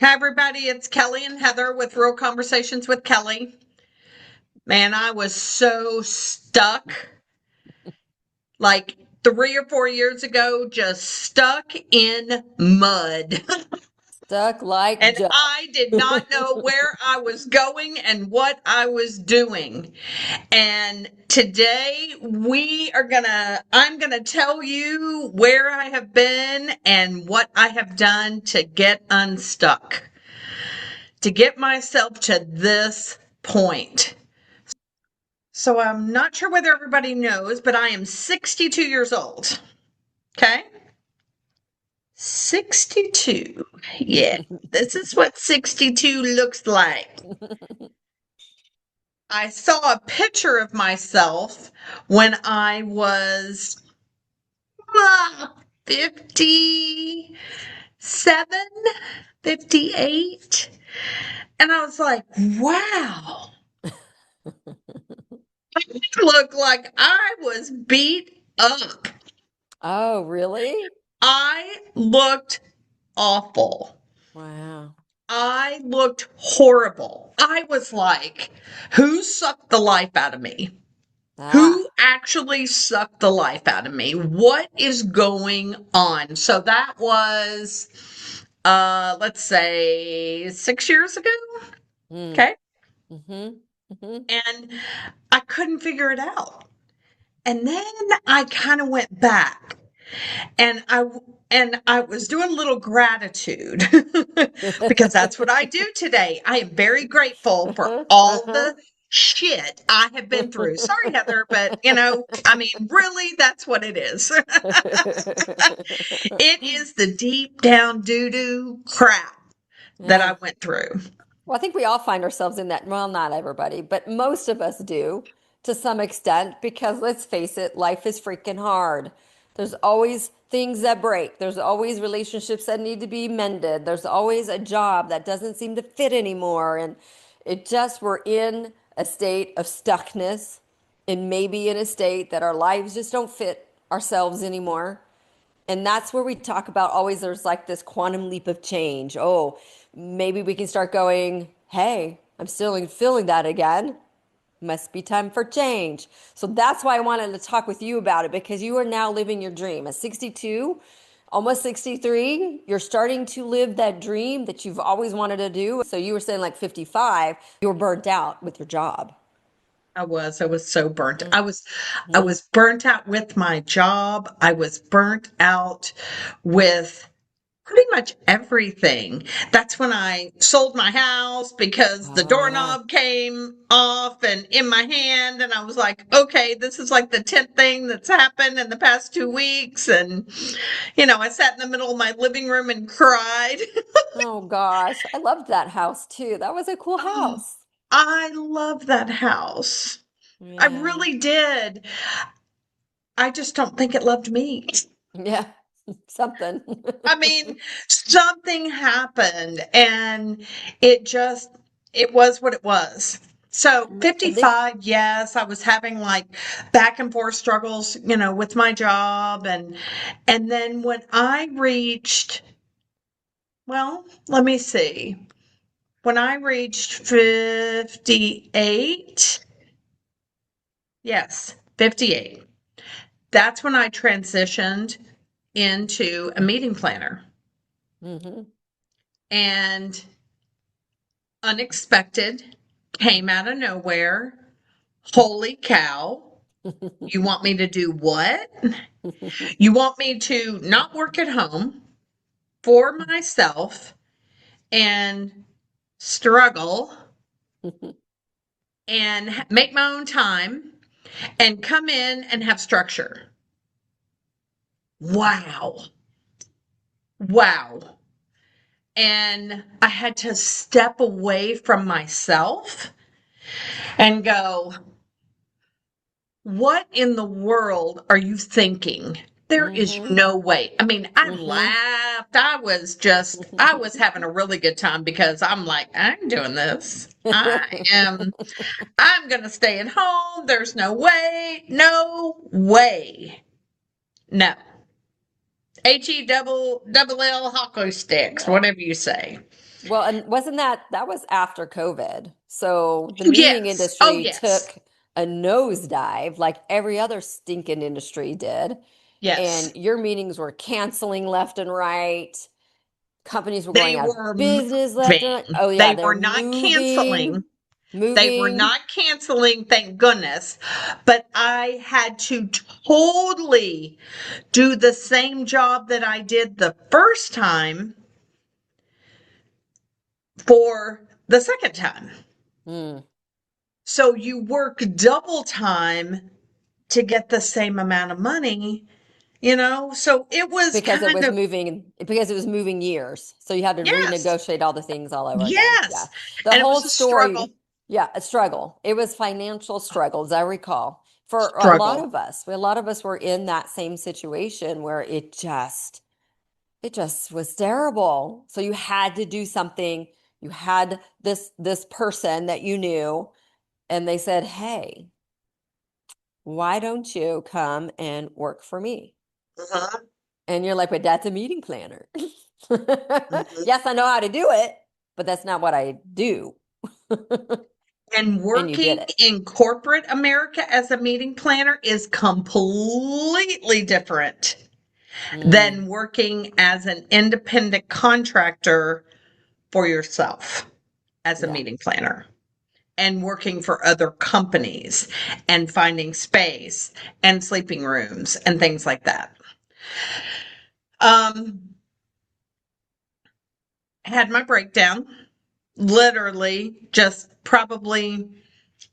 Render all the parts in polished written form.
Hi, everybody. It's Kelly and Heather with Real Conversations with Kelly. Man, I was so stuck like 3 or 4 years ago, just stuck in mud. Stuck like And Joe. I did not know where I was going and what I was doing. And today I'm gonna tell you where I have been and what I have done to get unstuck, to get myself to this point. So I'm not sure whether everybody knows, but I am 62 years old. Okay? 62. Yeah. This is what 62 looks like. I saw a picture of myself when I was 57, 58. And I was like, wow. I looked like I was beat up. Oh, really? I looked awful. Wow. I looked horrible. I was like, who sucked the life out of me? Ah, Who actually sucked the life out of me? What is going on? So that was, let's say 6 years ago. mm, Okay. mm-hmm, mm-hmm. And I couldn't figure it out. And then I kind of went back and I was doing a little gratitude because that's what I do today. I am very grateful for all the shit I have been through. Sorry, Heather, but I mean, really, that's what it is. It is the deep down doo doo crap that I Yeah. went through. Well, I think we all find ourselves in that. Well, not everybody, but most of us do to some extent because let's face it, life is freaking hard. There's always things that break. There's always relationships that need to be mended. There's always a job that doesn't seem to fit anymore. And we're in a state of stuckness and maybe in a state that our lives just don't fit ourselves anymore. And that's where we talk about always there's like this quantum leap of change. Oh, maybe we can start going, hey, I'm still feeling that again. Must be time for change. So that's why I wanted to talk with you about it because you are now living your dream. At 62, almost 63, you're starting to live that dream that you've always wanted to do. So you were saying like 55, you were burnt out with your job. I was so burnt. I Mhm. was burnt out with my job. I was burnt out with pretty much everything. That's when I sold my house because the Oh, yeah. doorknob came off and in my hand. And I was like, okay, this is like the 10th thing that's happened in the past 2 weeks. And, I sat in the middle of my living room and cried. Oh, gosh. I loved that house too. That was a cool Oh, house. I love that house. I Yeah. really did. I just don't think it loved me. Yeah. Something. I mean, something happened and it just, it was what it was. So I think 55, yes, I was having like back and forth struggles, with my job and then when I reached, well, let me see. When I reached 58, yes, 58. That's when I transitioned into a meeting planner. hmm And unexpected, came out of nowhere. Holy cow. You want me to do what? You want me to not work at home for myself and struggle and make my own time and come in and have structure. Wow. Wow. And I had to step away from myself and go, what in the world are you thinking? There is hmm no way. I mean, I hmm laughed. I was having a really good time because I'm like, I'm doing this. I'm going to stay at home. There's no way. No way. No. H-E double L hockey sticks, Yeah. whatever you say. Well, and wasn't that was after COVID? So the meeting Yes. Oh, industry yes. took a nosedive like every other stinking industry did. Yes. And your meetings were canceling left and right. Companies were They going out of were business left and right. moving. Oh yeah, They they're were not canceling. They were moving. not canceling, thank goodness. But I had to totally do the same job that I did the first time for the second time. Hmm. So you work double time to get the same amount of money, So it was kind of, Because it was moving years. So you had to yes, renegotiate all the things all over again. Yeah. yes. The And it whole was a struggle, story, yeah, a struggle. It was financial struggles, I recall. For a lot struggle. of us. A lot of us were in that same situation where it just was terrible. So you had to do something. You had this person that you knew, and they said, "Hey, why don't you come and work for me?" Uh-huh. And you're like, but that's a meeting planner. Mhm. Yes, I know how to do it, but that's not what I do. And And you did working it. in corporate America as a meeting planner is completely different Mm, than working as an independent contractor for yourself as a yeah, meeting planner and working for other companies and finding space and sleeping rooms and things like that. Um, had my breakdown, literally just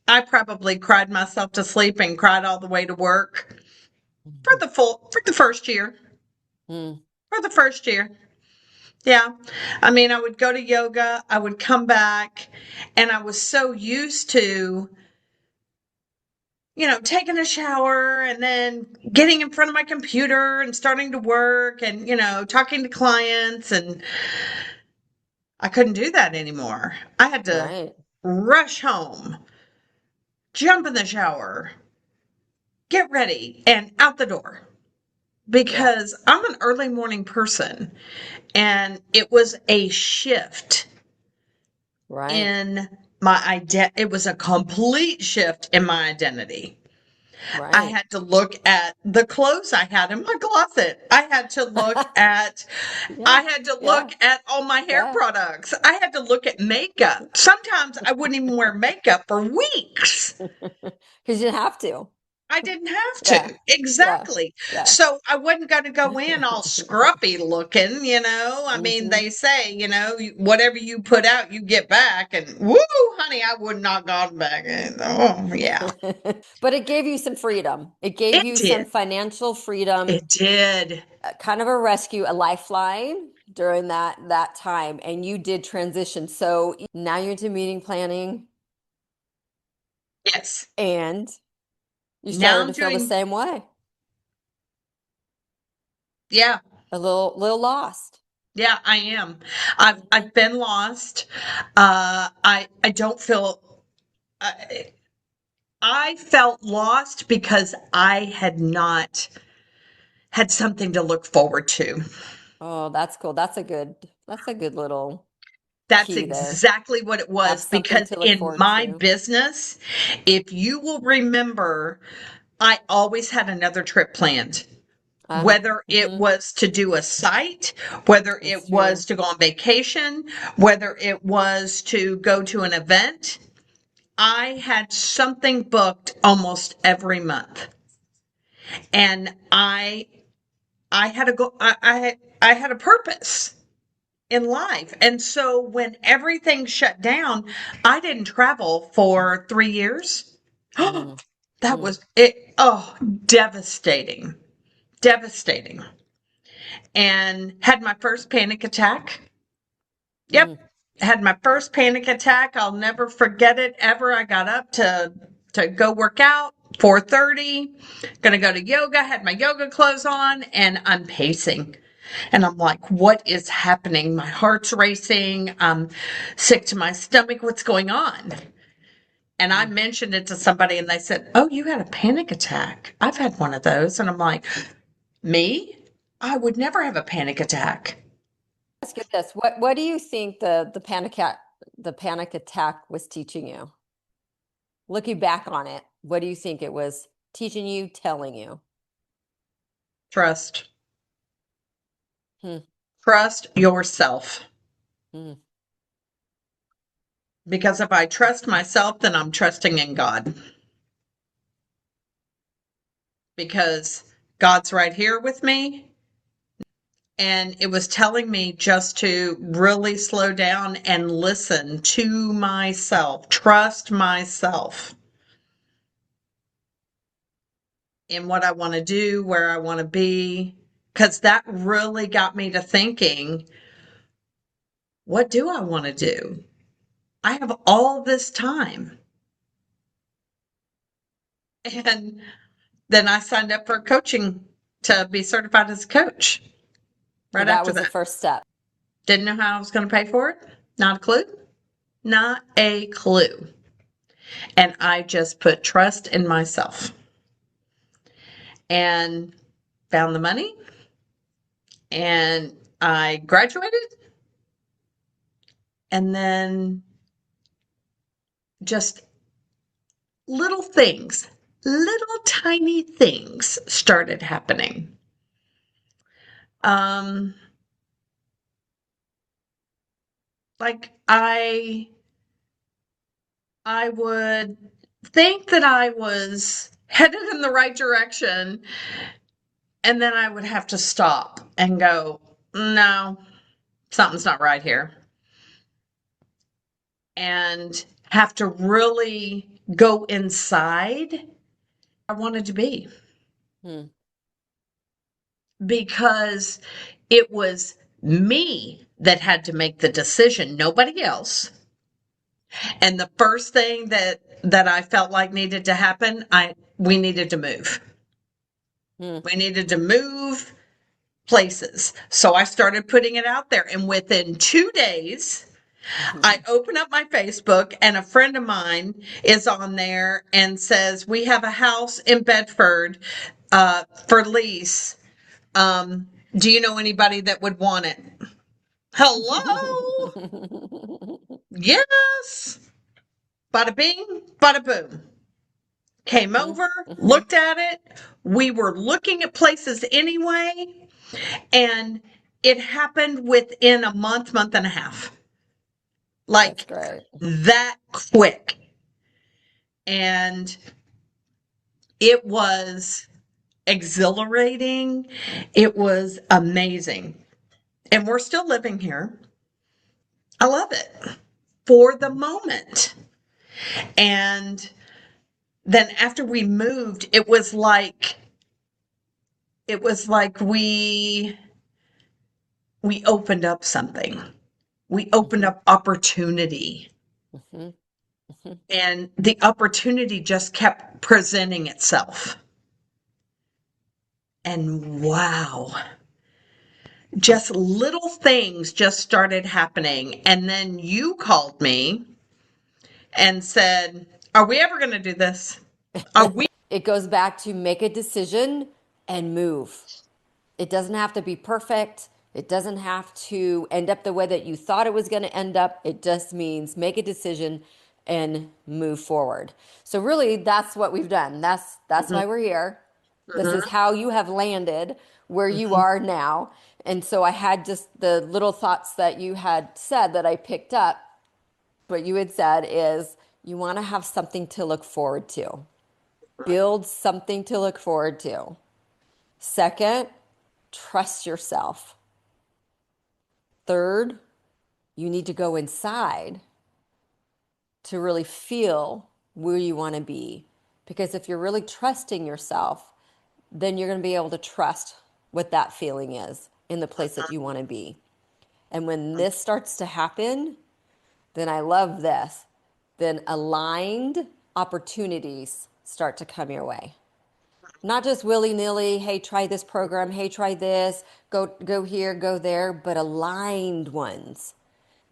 I probably cried myself to sleep and cried all the way to work mhm, for the first year. mm, For the first year. Yeah. I mean, I would go to yoga, I would come back, and I was so used to, taking a shower and then getting in front of my computer and starting to work and, talking to clients. And I couldn't do that anymore. I had to right. rush home, jump in the shower, get ready, and out the door Yeah, because I'm an early morning person. And it was a shift right, in my identity. It was a complete shift in my identity. I right. had to look at the clothes I had in my closet. Yeah, I had to look yeah, at all my hair yeah. products. I had to look at makeup. Sometimes I wouldn't even wear makeup for weeks. Because you have to. I didn't have Yeah, to. yeah, Exactly. yeah. So I wasn't going to go in all scruffy looking. I mean, Hmm. they say, whatever you put out, you get back. And woo, honey, I would not gone back in. Oh, yeah. But it gave you some freedom. It gave It you some did. financial freedom, It did. kind of a rescue, a lifeline during that time. And you did transition. So now you're into meeting planning Yes. and you Now started I'm to feel the doing, same way. yeah. A little lost. Yeah, I am. I've been lost. I don't feel, I, I felt lost because I had not had something to look forward to. Oh, that's cool. That's a good little That's key there. exactly what it Have was something because to look in forward my to. business, if you will remember, I always had another trip planned. Uh-huh. Whether it Hmm. was to do a site, whether That's it was true. to go on vacation, whether it was to go to an event, I had something booked almost every month. And I had a go I had a purpose in life. And so when everything shut down, I didn't travel for 3 years. Mm, That mm, was it. Oh, devastating. Devastating. And had my first panic attack. Yep. mm. Had my first panic attack. I'll never forget it ever. I got up to go work out, 4:30, gonna go to yoga, had my yoga clothes on, and I'm pacing. And I'm like, what is happening? My heart's racing. I'm sick to my stomach. What's going on? And I Mm. mentioned it to somebody and they said, oh, you had a panic attack. I've had one of those. And I'm like, me? I would never have a panic attack. ask you this. What do you think the panic attack was teaching you? Looking back on it, what do you think it was teaching you, telling you? Trust. Hmm. Trust yourself. Hmm. Because if I trust myself, then I'm trusting in God. Because God's right here with me. And it was telling me just to really slow down and listen to myself, trust myself in what I want to do, where I want to be. Because that really got me to thinking, what do I want to do? I have all this time. And then I signed up for coaching to be certified as a coach So right that after was the that. first step. Didn't know how I was going to pay for it. Not a clue. Not a clue. And I just put trust in myself and found the money. And I graduated. And then just little things, little tiny things started happening. Um, like I would think that I was headed in the right direction, and then I would have to stop and go, no, something's not right here. And have to really go inside I wanted to be Hmm. because it was me that had to make the decision, nobody else. And the first thing that I felt like needed to happen, we needed to move. Hmm. We needed to move places. So I started putting it out there. And within 2 days, I open up my Facebook and a friend of mine is on there and says, we have a house in Bedford for lease. Do you know anybody that would want it? Hello? Yes. Bada bing, bada boom. Came over, Mhm. looked at it. We were looking at places anyway. And it happened within a month, month and a half. That's Like great. that quick. And it was exhilarating. It was amazing. And we're still living here. I love it for the moment. And then after we moved, it was like we opened up something. We opened Hmm. up opportunity. Hmm. Hmm. And the opportunity just kept presenting itself. And wow, just little things just started happening. And then you called me and said, are we ever going to do this? Are we? It goes back to make a decision and move. It doesn't have to be perfect. It doesn't have to end up the way that you thought it was going to end up. It just means make a decision and move forward. So really that's what we've done. That's Mhm, why we're here. This mhm, is how you have landed where you mhm. are now. And so I had just the little thoughts that you had said that I picked up. What you had said is you want to have something to look forward to. Build something to look forward to. Second, trust yourself. Third, you need to go inside to really feel where you want to be. Because if you're really trusting yourself, then you're going to be able to trust what that feeling is in the place that you want to be. And when this starts to happen, then I love this. Then aligned opportunities start to come your way. Not just willy-nilly, hey, try this program, hey, try this, go here, go there, but aligned ones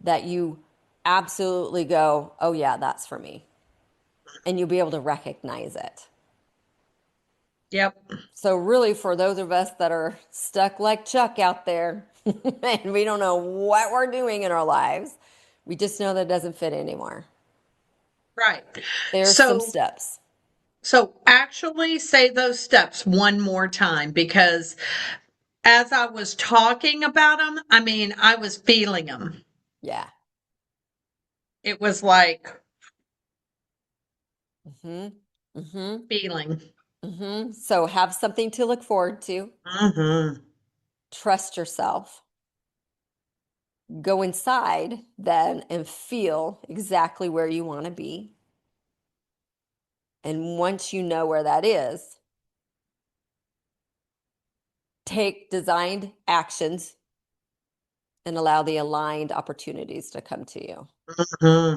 that you absolutely go, oh yeah, that's for me. And you'll be able to recognize it. Yep. So really, for those of us that are stuck like Chuck out there, and we don't know what we're doing in our lives, we just know that it doesn't fit anymore. Right. There's some So, steps. so actually say those steps one more time because as I was talking about them, I mean, I was feeling them. Yeah. It was like Mm-hmm. Mm-hmm. feeling. Mm-hmm. So have something to look forward to. Hmm. Trust yourself. Go inside then and feel exactly where you want to be. And once you know where that is, take designed actions and allow the aligned opportunities to come to you. Hmm.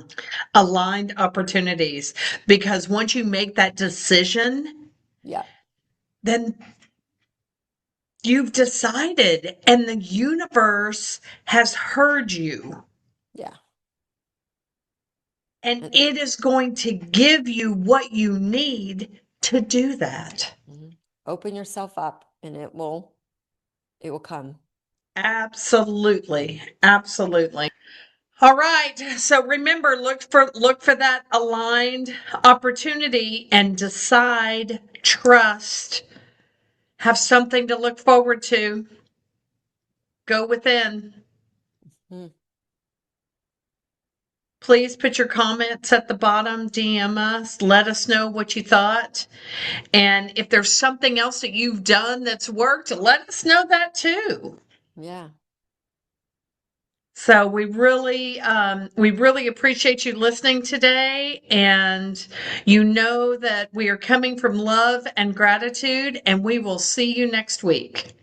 Aligned opportunities. Because once you make that decision, Yeah. then you've decided and the universe has heard you. Yeah. And And it is going to give you what you need to do that. mhm. Open yourself up and it will come. Absolutely. Absolutely. All right. So remember, look for that aligned opportunity and decide, trust, have something to look forward to. Go within. Mm. Please put your comments at the bottom, DM us, let us know what you thought. And if there's something else that you've done that's worked, let us know that too. Yeah. So we really appreciate you listening today, and you know that we are coming from love and gratitude, and we will see you next week.